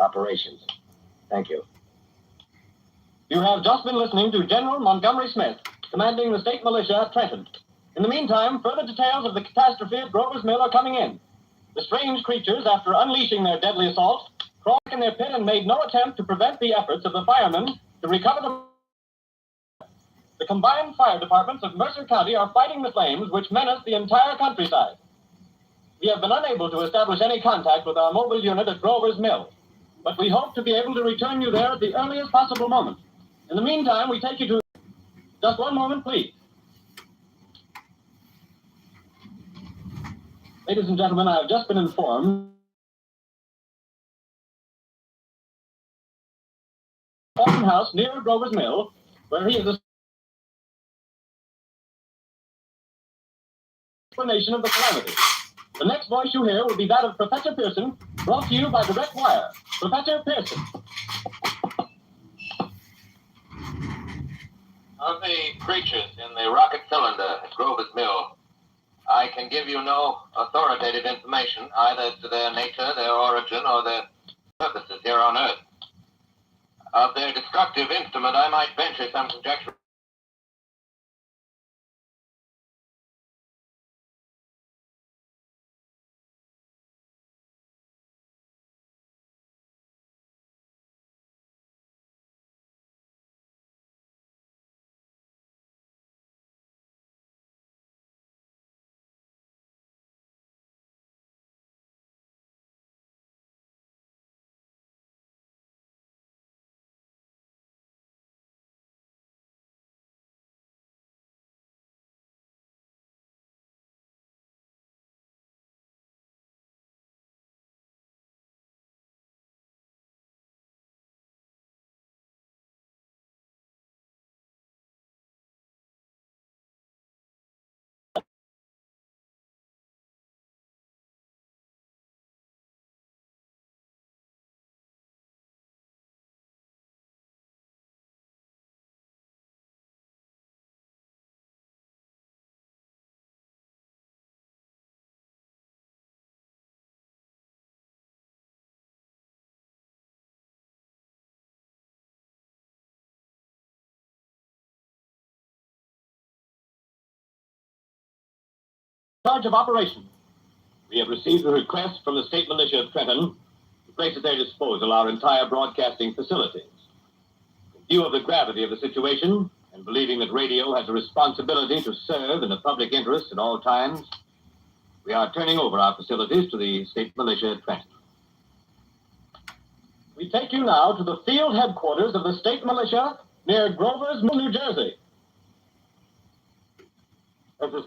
operations. Thank you. You have just been listening to General Montgomery Smith, commanding the state militia at Trenton. In the meantime, further details of the catastrophe at Grover's Mill are coming in. The strange creatures, after unleashing their deadly assault, crawled in their pit and made no attempt to prevent the efforts of the firemen to recover the combined fire departments of Mercer County are fighting the flames which menace the entire countryside. We have been unable to establish any contact with our mobile unit at Grover's Mill, but we hope to be able to return you there at the earliest possible moment. In the meantime, we take you to... Just one moment, please. Ladies and gentlemen, I have just been informed Orton House near Grover's Mill, where he is a explanation of the calamity. The next voice you hear will be that of Professor Pearson, brought to you by direct wire. Professor Pearson. Of the creatures in the rocket cylinder at Grover's Mill, I can give you no authoritative information either as to their nature, their origin, or their purposes here on Earth. Of their destructive instrument, I might venture some conjecture. Charge of operation. We have received a request from the state militia of Trenton to place at their disposal our entire broadcasting facilities. In view of the gravity of the situation, and believing that radio has a responsibility to serve in the public interest at all times, we are turning over our facilities to the state militia at Trenton. We take you now to the field headquarters of the state militia near Grover's Mill, New Jersey. This is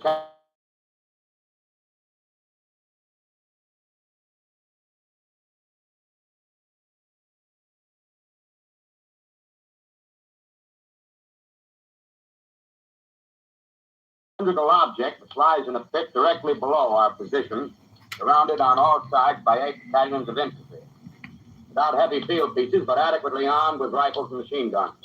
cylindrical object that lies in a pit directly below our position, surrounded on all sides by 8 battalions of infantry, without heavy field pieces, but adequately armed with rifles and machine guns.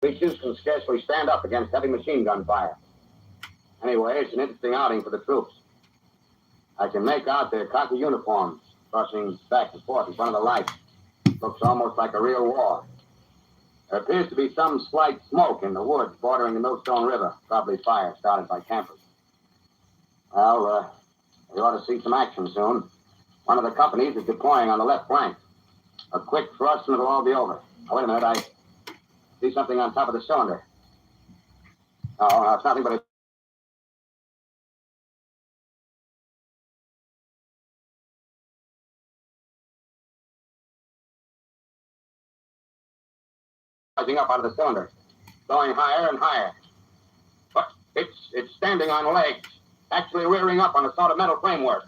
Creatures can scarcely stand up against heavy machine gun fire. Anyway, it's an interesting outing for the troops. I can make out their khaki uniforms crossing back and forth in front of the lights. Looks almost like a real war. There appears to be some slight smoke in the woods bordering the Millstone River, probably fire started by campers. Well, you ought to see some action soon. One of the companies is deploying on the left flank. A quick thrust and it'll all be over. Now, wait a minute, I see something on top of the cylinder. No, it's nothing but a... rising up out of the cylinder, going higher and higher. But it's standing on legs, actually rearing up on a sort of metal framework.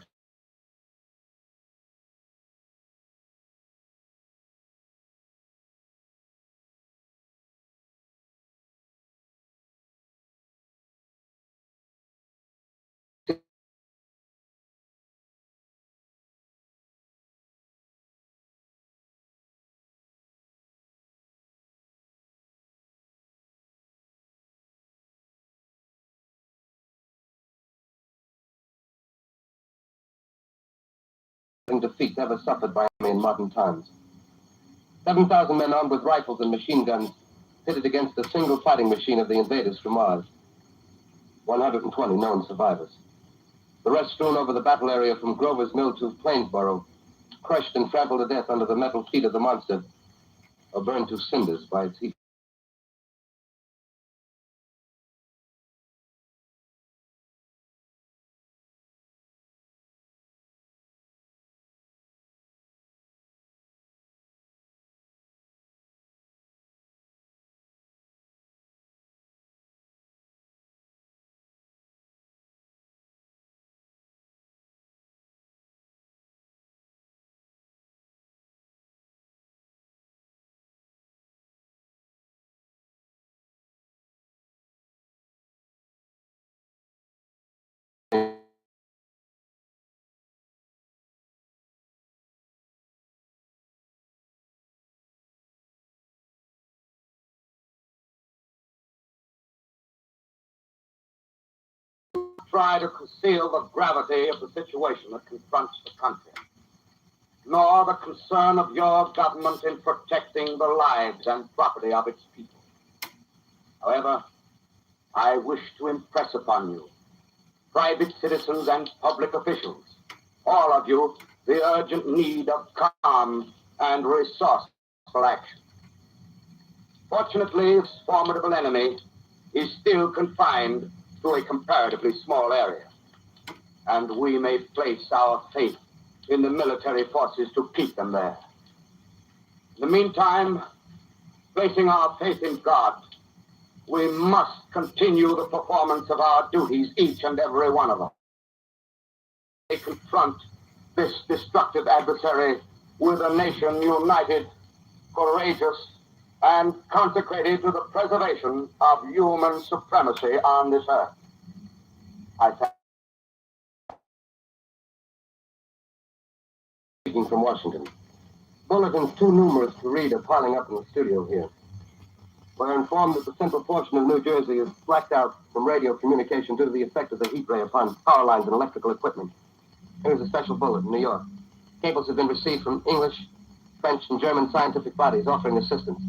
defeats ever suffered by army in modern times. 7,000 men armed with rifles and machine guns pitted against a single fighting machine of the invaders from Mars. 120 known survivors. The rest strewn over the battle area from Grover's Mill to Plainsboro, crushed and trampled to death under the metal feet of the monster, or burned to cinders by its heat. Try to conceal the gravity of the situation that confronts the country, nor the concern of your government in protecting the lives and property of its people. However, I wish to impress upon you, private citizens and public officials, all of you, the urgent need of calm and resourceful action. Fortunately, this formidable enemy is still confined to a comparatively small area, and we may place our faith in the military forces to keep them there. In the meantime, placing our faith in God, we must continue the performance of our duties, each and every one of us. They confront this destructive adversary with a nation united, courageous, and consecrated to the preservation of human supremacy on this earth. I thank you. Speaking from Washington. Bulletins too numerous to read are piling up in the studio here. We're informed that the central portion of New Jersey is blacked out from radio communication due to the effect of the heat ray upon power lines and electrical equipment. Here's a special bullet in New York. Cables have been received from English, French, and German scientific bodies offering assistance.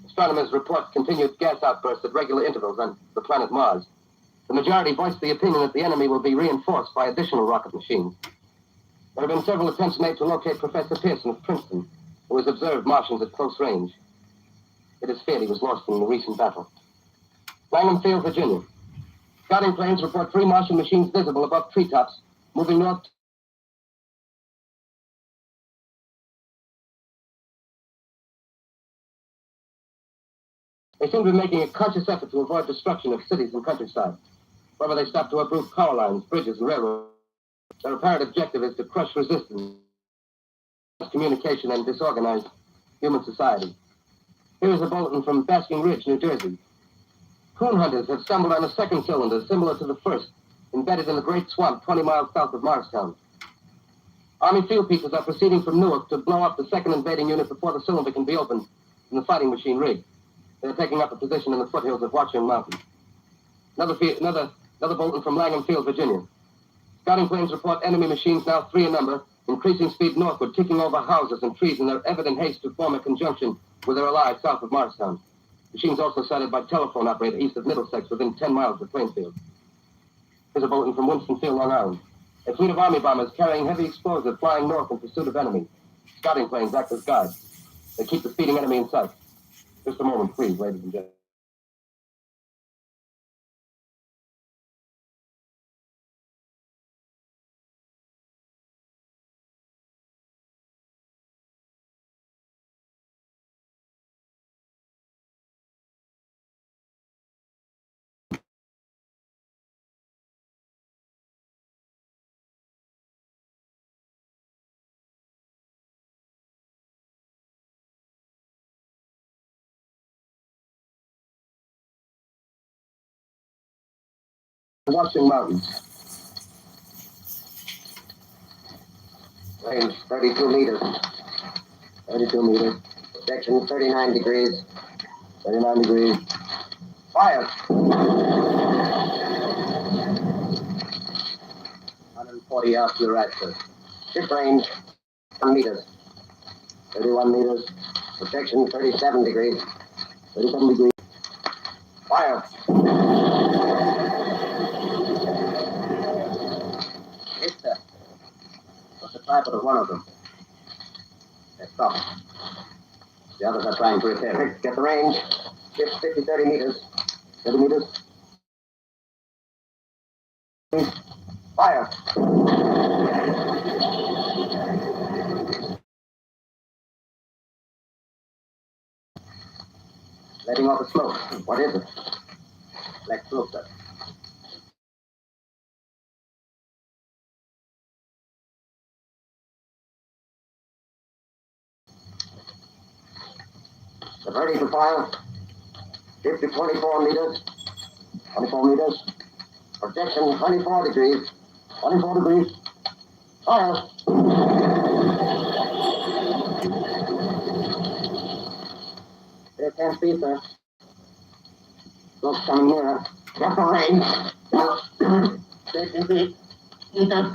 Astronomers report continued gas outbursts at regular intervals on the planet Mars. The majority voiced the opinion that the enemy will be reinforced by additional rocket machines. There have been several attempts made to locate Professor Pearson of Princeton, who has observed Martians at close range. It is feared he was lost in the recent battle. Langham Field, Virginia. Scouting planes report 3 Martian machines visible above treetops, moving north. They seem to be making a conscious effort to avoid destruction of cities and countryside. However, they stop to uproot power lines, bridges, and railroads. Their apparent objective is to crush resistance, communication, and disorganize human society. Here is a bulletin from Basking Ridge, New Jersey. Coon hunters have stumbled on a second cylinder similar to the first, embedded in the great swamp 20 miles south of Morristown. Army field pieces are proceeding from Newark to blow up the second invading unit before the cylinder can be opened and the fighting machine rigged. They're taking up a position in the foothills of Watchung Mountain. Another bulletin from Langham Field, Virginia. Scouting planes report enemy machines, now 3 in number, increasing speed northward, kicking over houses and trees in their evident haste to form a conjunction with their allies south of Morristown. Machines also sighted by telephone operator east of Middlesex within 10 miles of Plainfield. Here's a bulletin from Winston-Field, Long Island. A fleet of Army bombers carrying heavy explosives flying north in pursuit of enemy. Scouting planes act as guides. They keep the speeding enemy in sight. Just a moment, please, ladies and gentlemen. Watchung Mountains. Range 32 meters. 32 meters. Section 39 degrees. 39 degrees. Fire! 140 yards to the right, sir. Ship range, 1 meters. 31 meters. Protection, 37 degrees. 37 degrees. Fire. Hit that. What's the tripod of one of them? Let's stop. The others are trying to repair. Get the range. Ship 50, 30 meters. 30 meters. Fire. Letting off the smoke. What is it? Black smoke, sir. The ready to fire. 50, 24 meters. 24 meters. Projection 24 degrees. 24 degrees. Fire. There 10 feet, sir. Smoke's coming nearer. Get the range. 50 feet. Meters.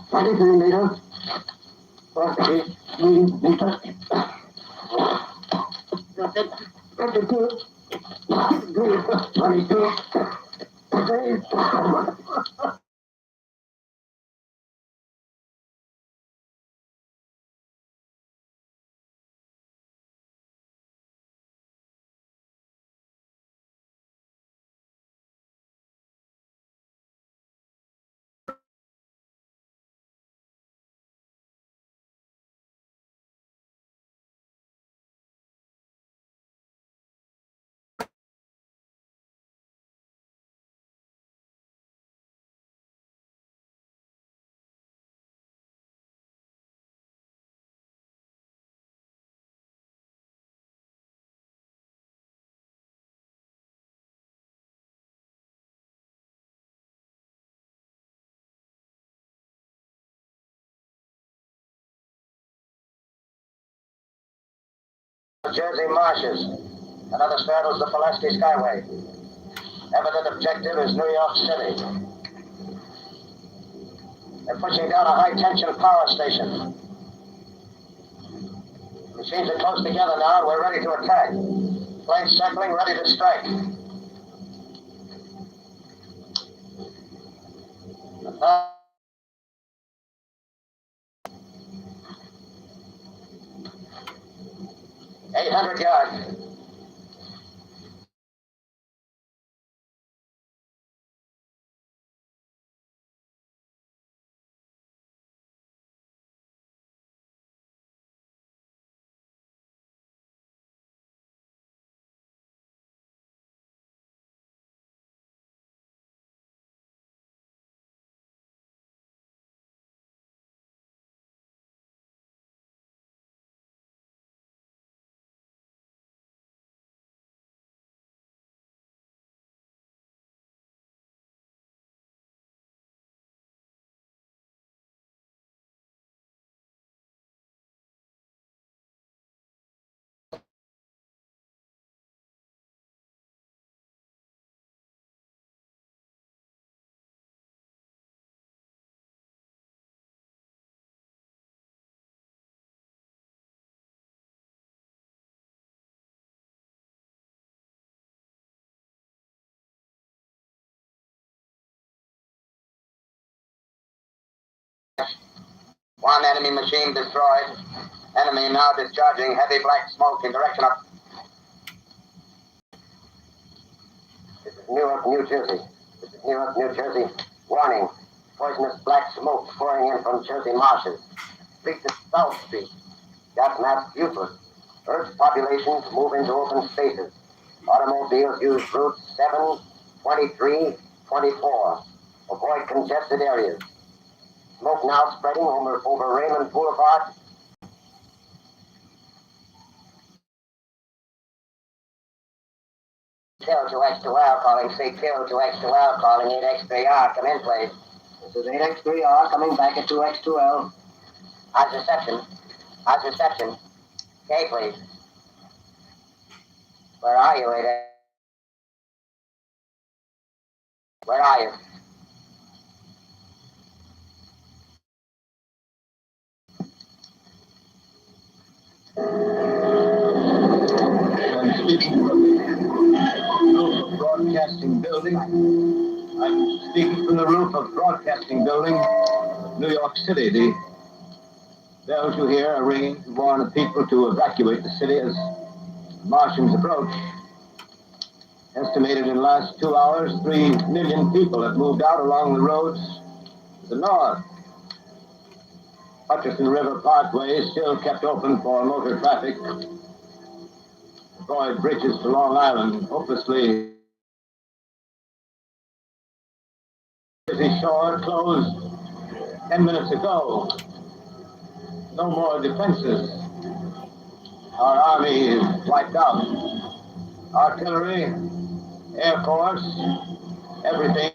23 meters. 43 meters. 52. 22. Degrees. Jersey marshes. Another straddles the Pulaski Skyway. Evident objective is New York City. They're pushing down a high-tension power station. Machines are close together now, and we're ready to attack. Planes circling, ready to strike. 800 yards. One enemy machine destroyed. Enemy now discharging heavy black smoke in direction of... This is Newark, New Jersey. This is Newark, New Jersey. Warning. Poisonous black smoke pouring in from Jersey marshes. Street to South Street. Gas mask useless. Urge population to move into open spaces. Automobiles use routes 7, 23, 24. Avoid congested areas. Smoke now spreading over Raymond Boulevard. Kill to X2L calling, say kill to X2L calling 8X3R, come in please. This is 8X3R coming back at 2X2L. How's reception? How's reception? Okay please. Where are you, 8X? Where are you? I'm speaking from the roof of Broadcasting Building. I'm speaking from the roof of Broadcasting Building, New York City. The bells you hear are ringing to warn the people to evacuate the city as Martians approach. Estimated in the last 2 hours, 3 million people have moved out along the roads to the north. Hutchinson River Parkway is still kept open for motor traffic. Avoid bridges to Long Island, hopelessly. Jersey Shore closed 10 minutes ago. No more defenses. Our army is wiped out. Artillery, Air Force, everything.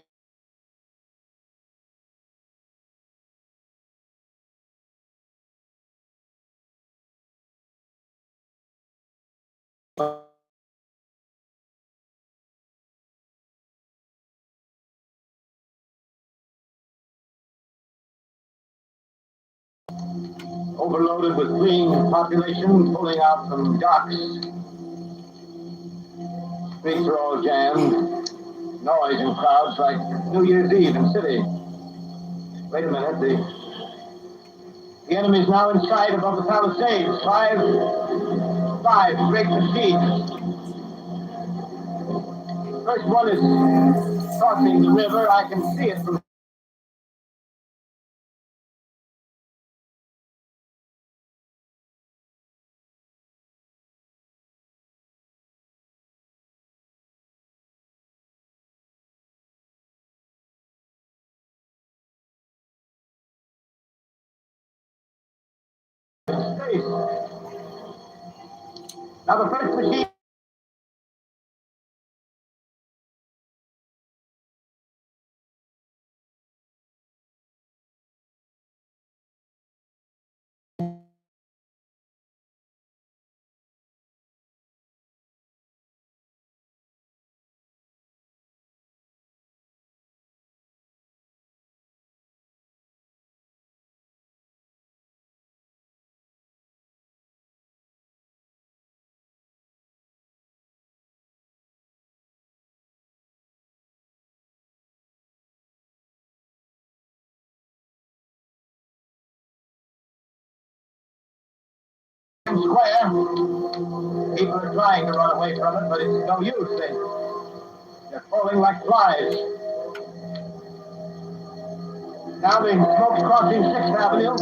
Overloaded with fleeing population pulling out from docks. Streets are all jammed. Noise and crowds like New Year's Eve in city. Wait a minute, the enemy's now in sight above the Palisades. Five great machines. First one is crossing the river. I can see it from space. Now the first machine square. People are trying to run away from it, but it's no use. They're falling like flies. Now the smoke's crossing 6th Avenue.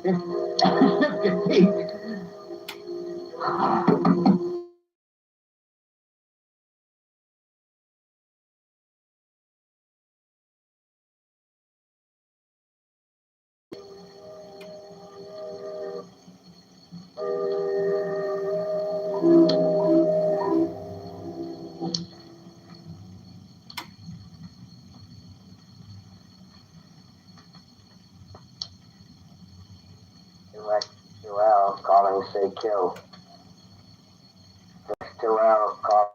It's 50 feet. Well, calling say kill. 2L calling.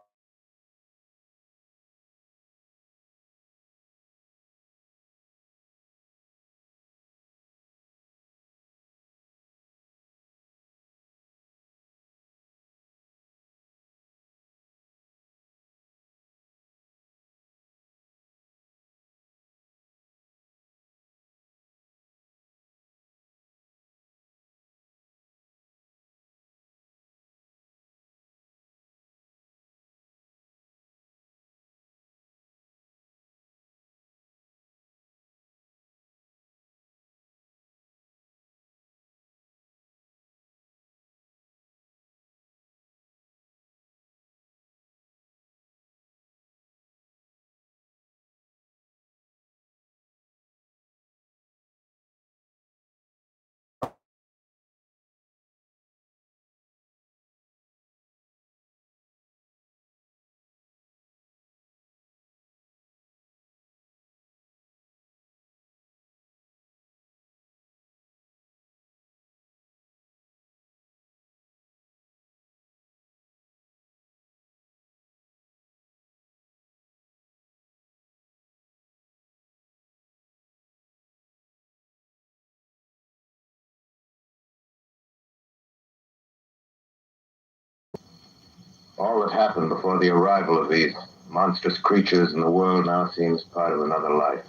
All that happened before the arrival of these monstrous creatures in the world now seems part of another life.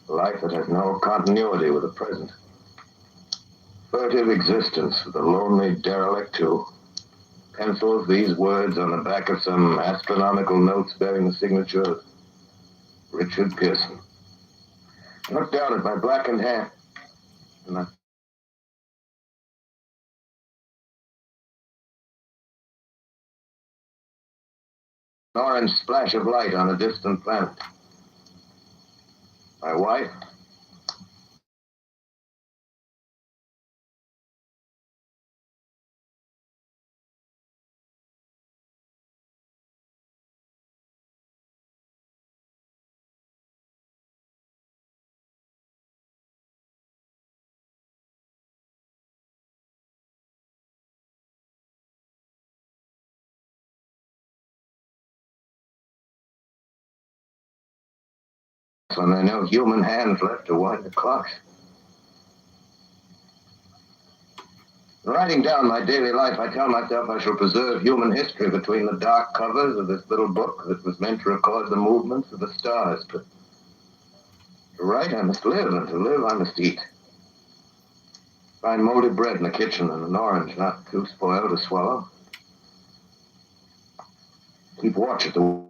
A life that has no continuity with the present. Furtive existence with a lonely derelict who pencils these words on the back of some astronomical notes bearing the signature of Richard Pearson. I looked down at my blackened hand, and an orange splash of light on a distant planet. My wife, when there are no human hands left to wind the clocks. In writing down my daily life, I tell myself I shall preserve human history between the dark covers of this little book that was meant to record the movements of the stars. But to write, I must live, and to live, I must eat. Find moldy bread in the kitchen and an orange not too spoiled to swallow. Keep watch at the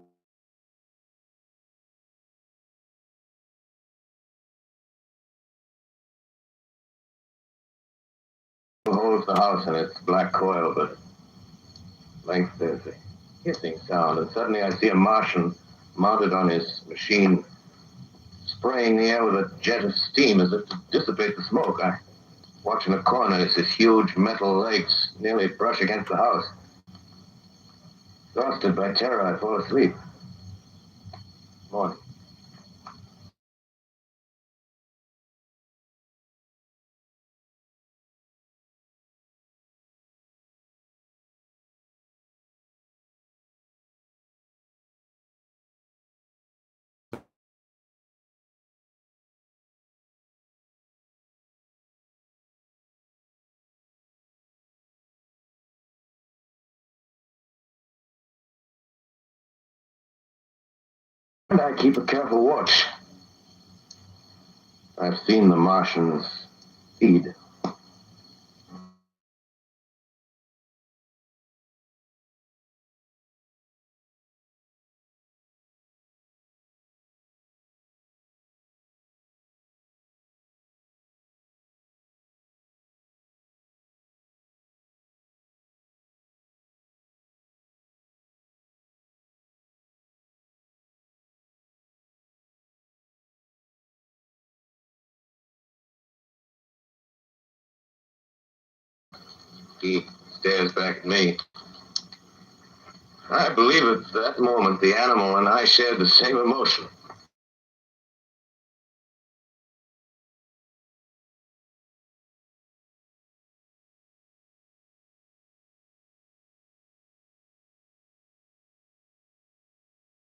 holds the house in its black coil, but at length there's a hissing sound, and suddenly I see a Martian mounted on his machine, spraying the air with a jet of steam as if to dissipate the smoke. I watch in the corner as his huge metal legs nearly brush against the house. Exhausted by terror, I fall asleep. Morning. And I keep a careful watch. I've seen the Martians feed. He stares back at me. I believe at that moment the animal and I shared the same emotion.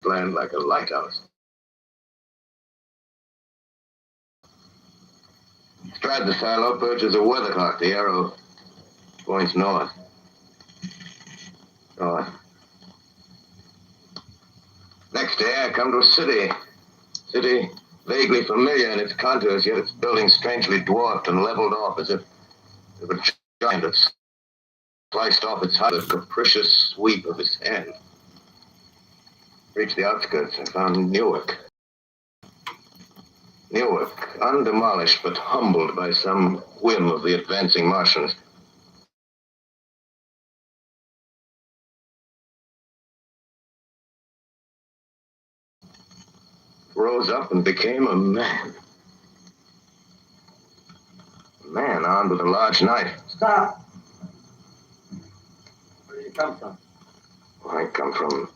Land like a lighthouse. Astride the silo perches a weather clock. The arrow points north. North. Next day I come to a city. City vaguely familiar in its contours, yet its buildings strangely dwarfed and leveled off as if a giant had sliced off its height with a capricious sweep of his hand. Reached the outskirts and found Newark. Newark, undemolished but humbled by some whim of the advancing Martians. Rose up and became a man. A man armed with a large knife. Stop! Where do you come from? I come from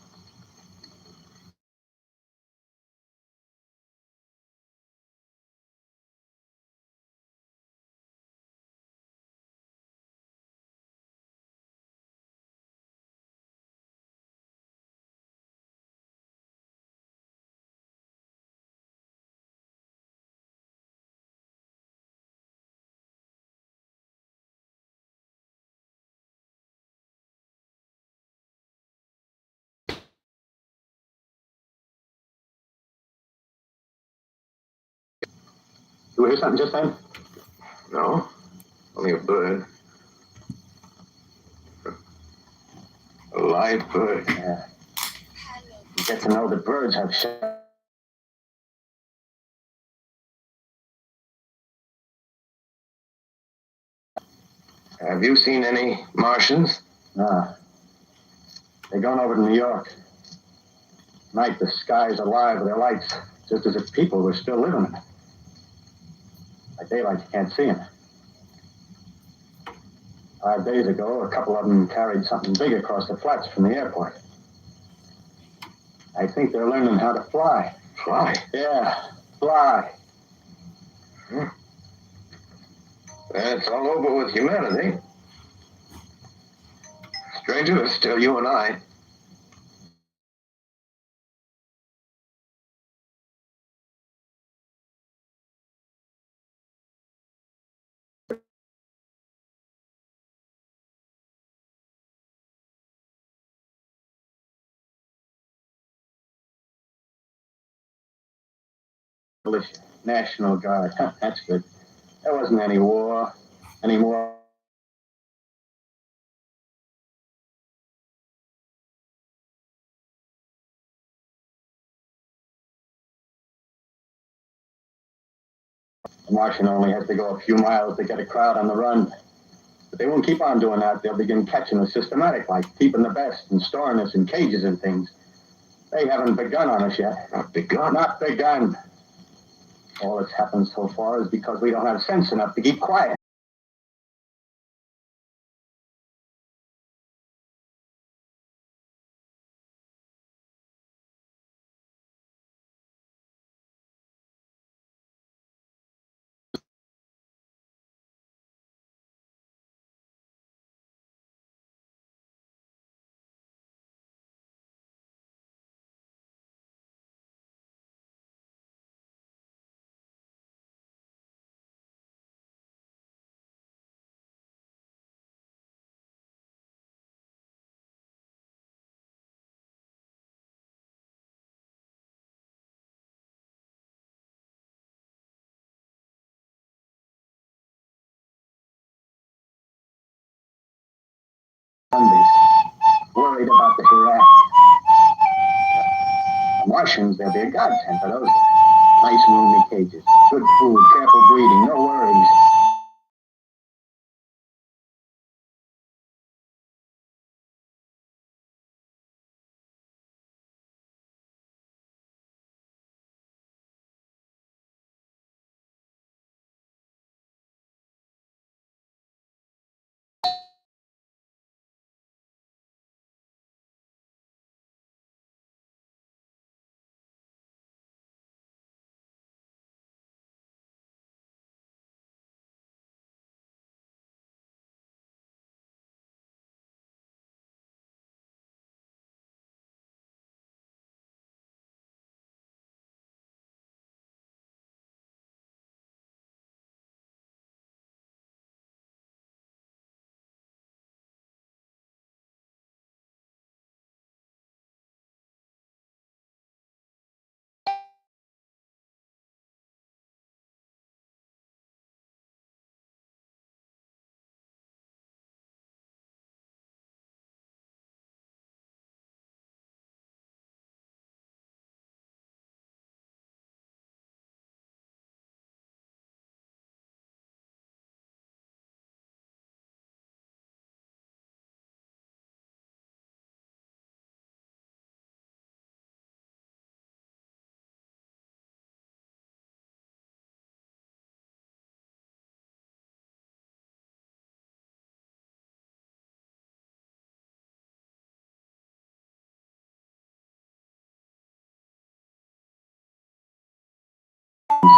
You hear something just then? No, only a bird. A live bird. Yeah. You get to know that birds have Have you seen any Martians? No. They're going over to New York. Night, the sky's alive with their lights, just as if people were still living in it. By daylight, you can't see them. 5 days ago, a couple of them carried something big across the flats from the airport. I think they're learning how to fly. Fly? Yeah, fly. It's all over with humanity. Stranger, it's still you and I. Militia, National Guard. Huh, that's good. There wasn't any war anymore. The Martian only has to go a few miles to get a crowd on the run. But they won't keep on doing that. They'll begin catching us systematic, like keeping the best and storing us in cages and things. They haven't begun on us yet. Not begun? Not begun. All that's happened so far is because we don't have sense enough to keep quiet. Mondays, worried about the hereafter. The Martians, they'll be a godsend for those guys. Nice roomy cages, good food, careful breeding, no worries.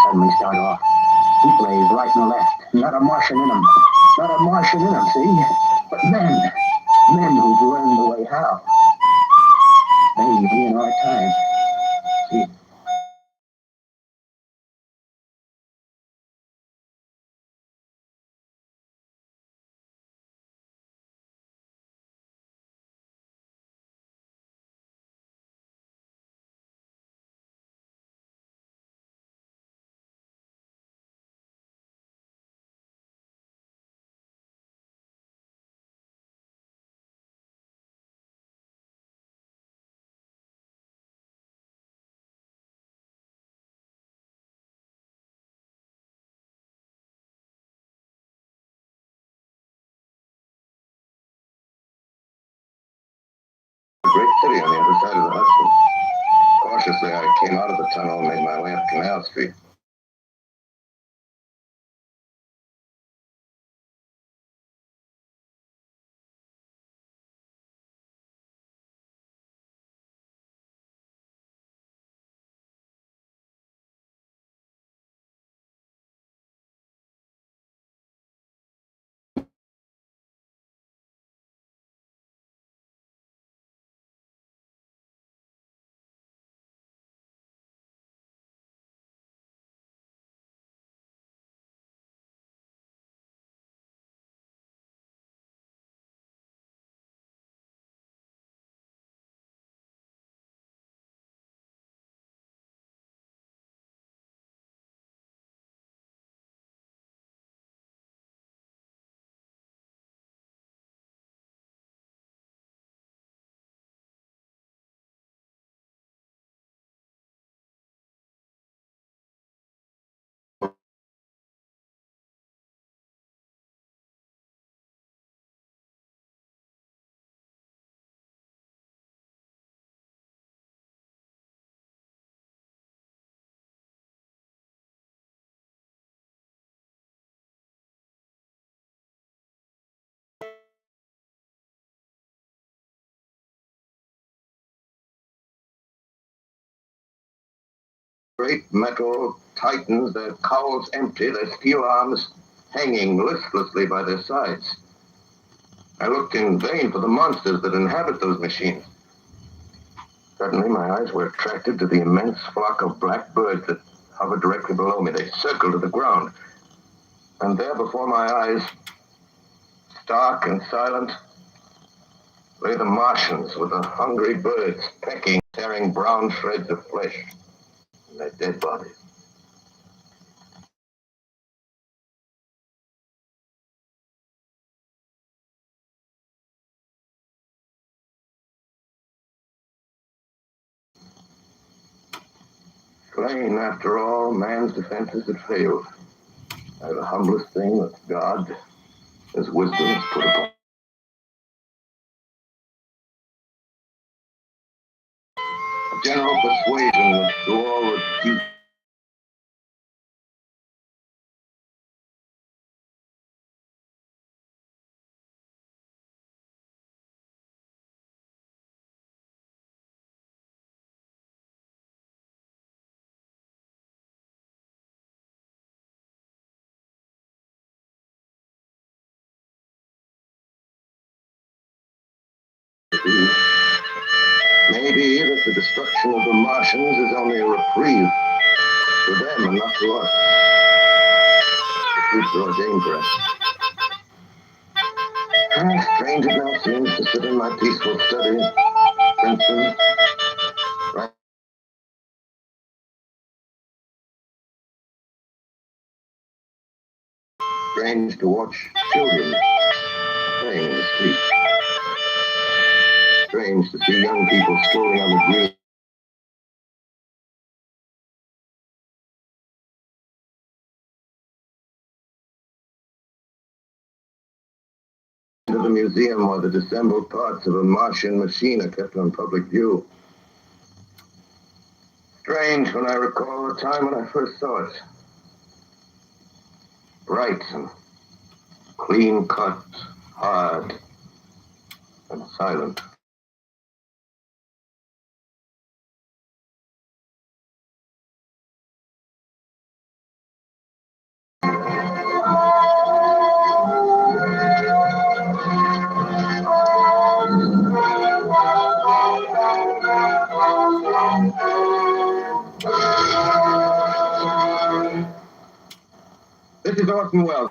Suddenly start off. Heat rays right and left. Not a Martian in them. Not a Martian in them, see? But men. Men who've learned the way how. Maybe in our time. See? A great city on the other side of the Hudson. Cautiously, I came out of the tunnel and made my way up Canal Street. Great metal titans, their cowls empty, their steel arms hanging listlessly by their sides. I looked in vain for the monsters that inhabit those machines. Suddenly, my eyes were attracted to the immense flock of black birds that hovered directly below me. They circled to the ground. And there before my eyes, stark and silent, lay the Martians with the hungry birds pecking, tearing brown shreds of flesh in their dead bodies. Slain, after all, man's defenses had failed. The humblest thing that God, His wisdom, has put upon. A general persuasion that through all the deep maybe that the destruction of the Martians is only a reprieve to them and not to us. The future ordained for us. Strange it now seems to sit in my peaceful study, Princeton, right? Strange to watch children playing in the street. Strange to see young people strolling on the green. Into the museum where the disassembled parts of a Martian machine are kept on public view. Strange when I recall the time when I first saw it. Bright and clean cut, hard and silent. This is Orson Welles.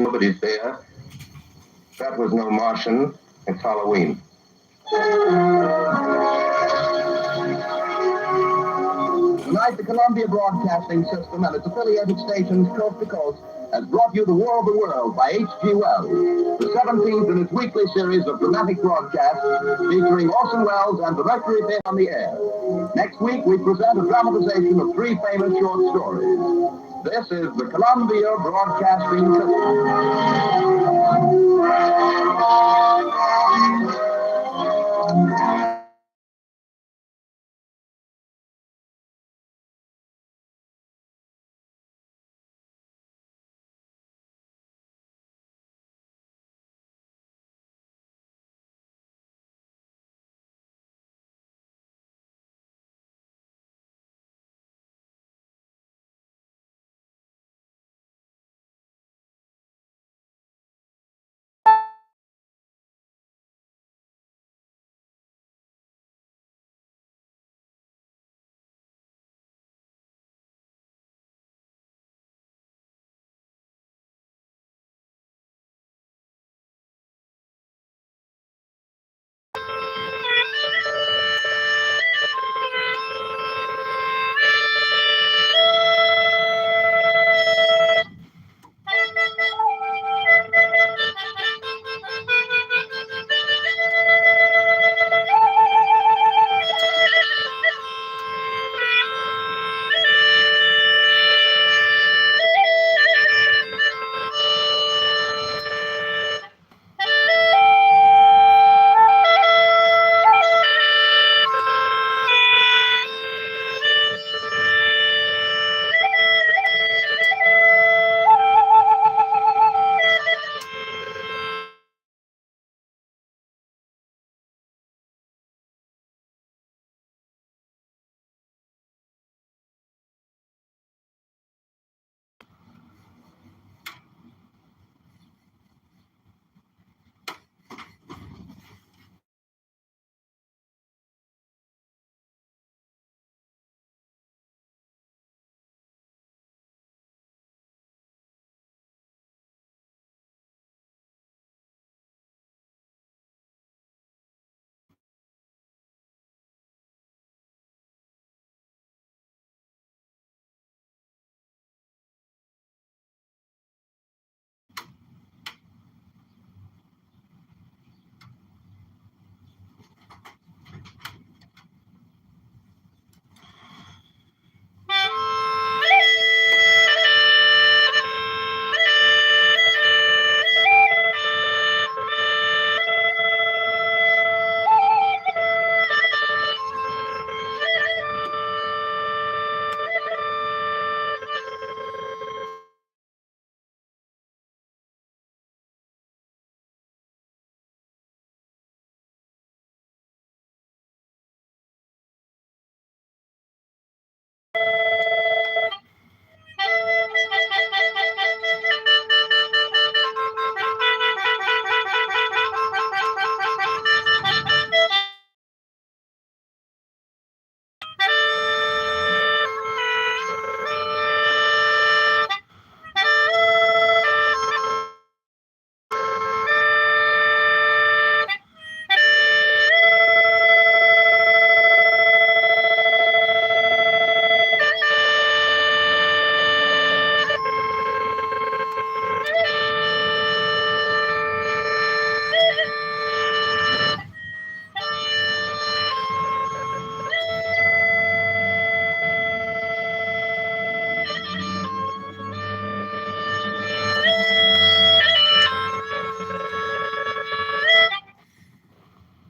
Nobody's there. That was no Martian. It's Halloween. Tonight, the Columbia Broadcasting System and its affiliated stations coast to coast has brought you The War of the World by H.G. Wells, the 17th in its weekly series of dramatic broadcasts featuring Orson Welles and the Mercury Theatre on the air. Next week, we present a dramatization of 3 famous short stories. This is the Columbia Broadcasting System.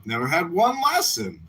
Never had one lesson.